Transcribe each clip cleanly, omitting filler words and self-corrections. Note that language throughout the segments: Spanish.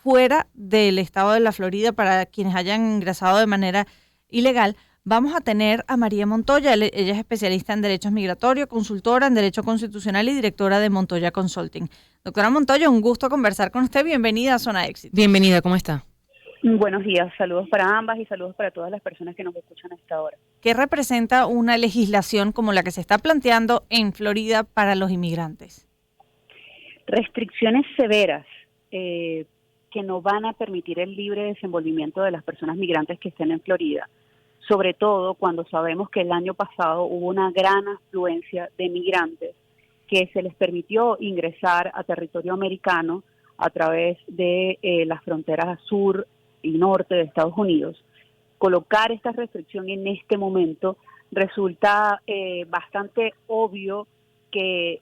fuera del estado de la Florida para quienes hayan ingresado de manera ilegal. Vamos a tener a María Montoya. Ella es especialista en Derechos Migratorios, consultora en Derecho Constitucional y directora de Montoya Consulting. Doctora Montoya, un gusto conversar con usted. Bienvenida a Zona Éxito. Bienvenida, ¿cómo está? Buenos días, saludos para ambas y saludos para todas las personas que nos escuchan a esta hora. ¿Qué representa una legislación como la que se está planteando en Florida para los inmigrantes? Restricciones severas que no van a permitir el libre desenvolvimiento de las personas migrantes que estén en Florida, sobre todo cuando sabemos que el año pasado hubo una gran afluencia de migrantes que se les permitió ingresar a territorio americano a través de las fronteras sur y norte de Estados Unidos. Colocar esta restricción en este momento resulta bastante obvio que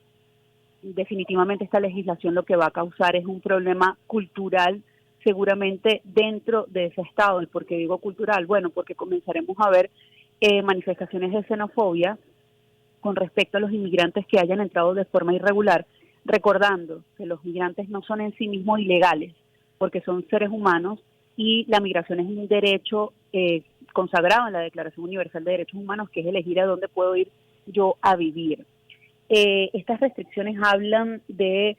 definitivamente esta legislación lo que va a causar es un problema cultural seguramente dentro de ese estado. ¿Y por qué digo cultural? Bueno, porque comenzaremos a ver manifestaciones de xenofobia con respecto a los inmigrantes que hayan entrado de forma irregular, recordando que los migrantes no son en sí mismos ilegales, porque son seres humanos y la migración es un derecho consagrado en la Declaración Universal de Derechos Humanos, que es elegir a dónde puedo ir yo a vivir. Estas restricciones hablan de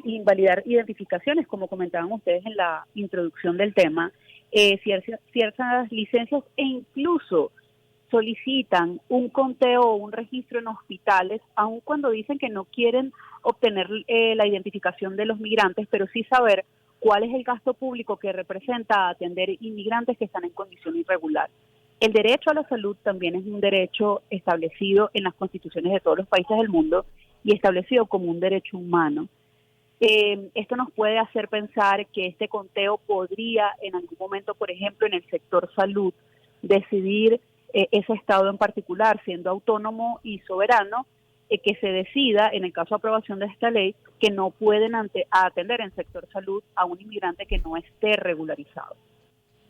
invalidar identificaciones, como comentaban ustedes en la introducción del tema, ciertas licencias e incluso solicitan un conteo o un registro en hospitales, aun cuando dicen que no quieren obtener la identificación de los migrantes, pero sí saber cuál es el gasto público que representa atender inmigrantes que están en condición irregular. El derecho a la salud también es un derecho establecido en las constituciones de todos los países del mundo y establecido como un derecho humano. Esto nos puede hacer pensar que este conteo podría en algún momento, por ejemplo, en el sector salud, decidir ese estado en particular, siendo autónomo y soberano, que se decida, en el caso de aprobación de esta ley, que no pueden atender en el sector salud a un inmigrante que no esté regularizado.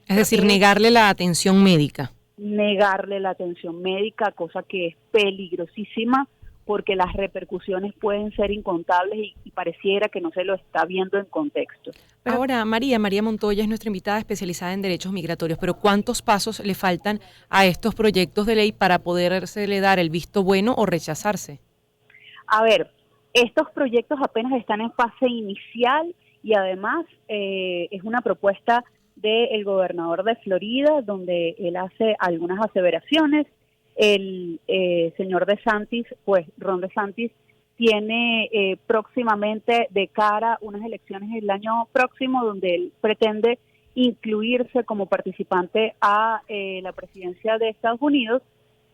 Es decir, negarle la atención médica. Negarle la atención médica, cosa que es peligrosísima porque las repercusiones pueden ser incontables y pareciera que no se lo está viendo en contexto. Ahora, María Montoya es nuestra invitada especializada en derechos migratorios, pero ¿cuántos pasos le faltan a estos proyectos de ley para podérsele dar el visto bueno o rechazarse? A ver, estos proyectos apenas están en fase inicial y además es una propuesta del gobernador de Florida, donde él hace algunas aseveraciones. El señor DeSantis, pues Ron DeSantis, tiene próximamente de cara unas elecciones el año próximo, donde él pretende incluirse como participante a la presidencia de Estados Unidos,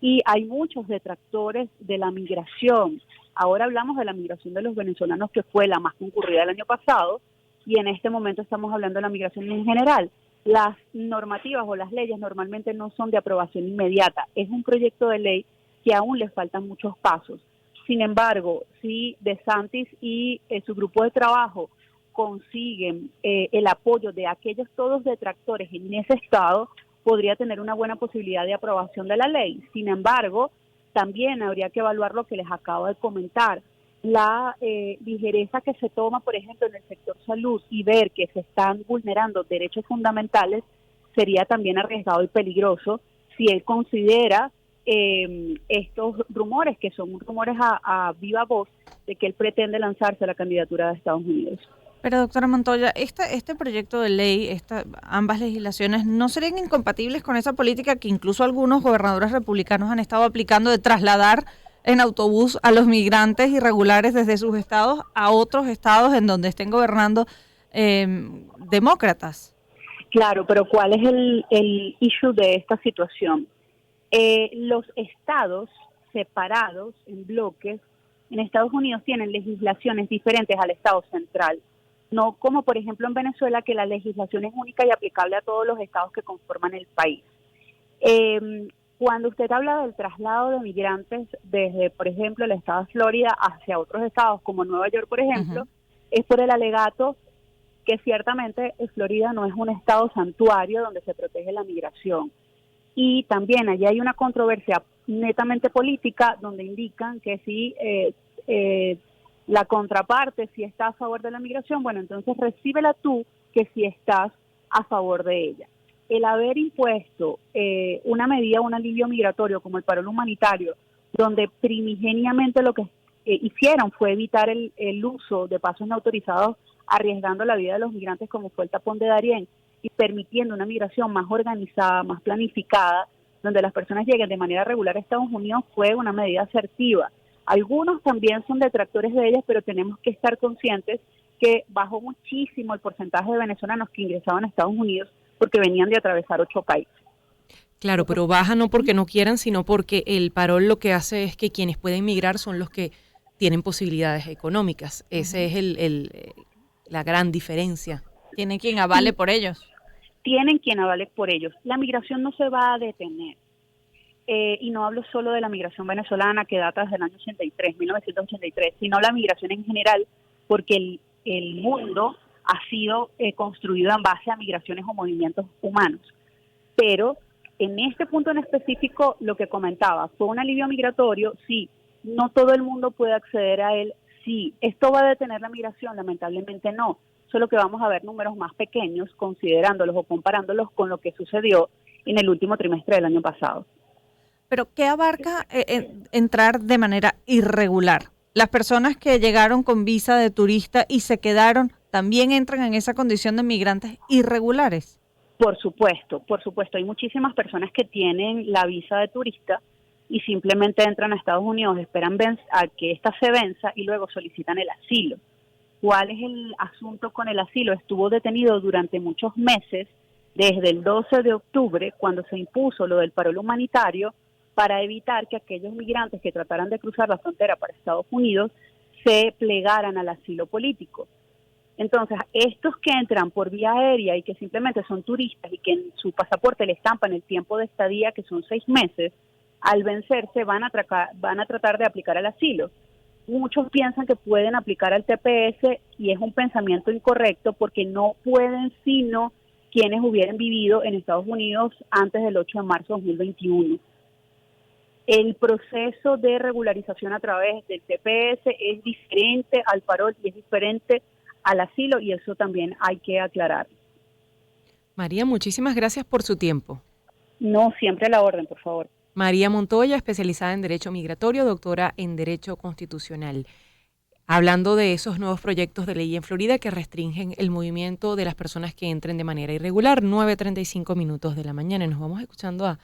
y hay muchos detractores de la migración. Ahora hablamos de la migración de los venezolanos, que fue la más concurrida el año pasado, y en este momento estamos hablando de la migración en general. Las normativas o las leyes normalmente no son de aprobación inmediata. Es un proyecto de ley que aún le faltan muchos pasos. Sin embargo, si DeSantis y su grupo de trabajo consiguen el apoyo de aquellos todos detractores en ese estado, podría tener una buena posibilidad de aprobación de la ley. Sin embargo, también habría que evaluar lo que les acabo de comentar, la ligereza que se toma, por ejemplo, en el sector salud, y ver que se están vulnerando derechos fundamentales sería también arriesgado y peligroso si él considera estos rumores, que son rumores a viva voz, de que él pretende lanzarse a la candidatura de Estados Unidos. Pero, doctora Montoya, este proyecto de ley, ambas legislaciones, ¿no serían incompatibles con esa política que incluso algunos gobernadores republicanos han estado aplicando de trasladar en autobús a los migrantes irregulares desde sus estados a otros estados en donde estén gobernando demócratas? Claro, pero ¿cuál es el issue de esta situación? Los estados separados en bloques en Estados Unidos tienen legislaciones diferentes al estado central. No como por ejemplo en Venezuela, que la legislación es única y aplicable a todos los estados que conforman el país. Cuando usted habla del traslado de migrantes desde, por ejemplo, el estado de Florida hacia otros estados como Nueva York, por ejemplo, es por el alegato que ciertamente Florida no es un estado santuario donde se protege la migración. Y también allí hay una controversia netamente política donde indican que si la contraparte, si está a favor de la migración, bueno, entonces recíbela tú que si estás a favor de ella. El haber impuesto una medida, un alivio migratorio como el parol humanitario, donde primigeniamente lo que hicieron fue evitar el uso de pasos no autorizados, arriesgando la vida de los migrantes como fue el tapón de Darién, y permitiendo una migración más organizada, más planificada, donde las personas lleguen de manera regular a Estados Unidos, fue una medida asertiva. Algunos también son detractores de ellas, pero tenemos que estar conscientes que bajó muchísimo el porcentaje de venezolanos que ingresaban a Estados Unidos porque venían de atravesar 8 países. Claro, pero baja no porque no quieran, sino porque el parol lo que hace es que quienes pueden migrar son los que tienen posibilidades económicas. Ese es la gran diferencia. Tiene quien avale por ellos. Tienen quien avale por ellos. La migración no se va a detener. Y no hablo solo de la migración venezolana que data desde el año 1983, sino la migración en general, porque el mundo ha sido construido en base a migraciones o movimientos humanos. Pero en este punto en específico, lo que comentaba, fue un alivio migratorio, sí, no todo el mundo puede acceder a él, sí. ¿Esto va a detener la migración? Lamentablemente no, solo que vamos a ver números más pequeños considerándolos o comparándolos con lo que sucedió en el último trimestre del año pasado. Pero ¿qué abarca entrar de manera irregular? Las personas que llegaron con visa de turista y se quedaron, ¿también entran en esa condición de migrantes irregulares? Por supuesto. Hay muchísimas personas que tienen la visa de turista y simplemente entran a Estados Unidos, esperan a que ésta se venza y luego solicitan el asilo. ¿Cuál es el asunto con el asilo? Estuvo detenido durante muchos meses, desde el 12 de octubre, cuando se impuso lo del parol humanitario, para evitar que aquellos migrantes que trataran de cruzar la frontera para Estados Unidos se plegaran al asilo político. Entonces, estos que entran por vía aérea y que simplemente son turistas y que en su pasaporte le estampan el tiempo de estadía, que son 6 meses, al vencerse van a tratar de aplicar el asilo. Muchos piensan que pueden aplicar al TPS y es un pensamiento incorrecto porque no pueden sino quienes hubieran vivido en Estados Unidos antes del 8 de marzo de 2021. El proceso de regularización a través del TPS es diferente al parol y es diferente al asilo y eso también hay que aclarar. María, muchísimas gracias por su tiempo. No, siempre a la orden, por favor. María Montoya, especializada en Derecho Migratorio, doctora en Derecho Constitucional. Hablando de esos nuevos proyectos de ley en Florida que restringen el movimiento de las personas que entren de manera irregular, 9:35 de la mañana. Nos vamos escuchando a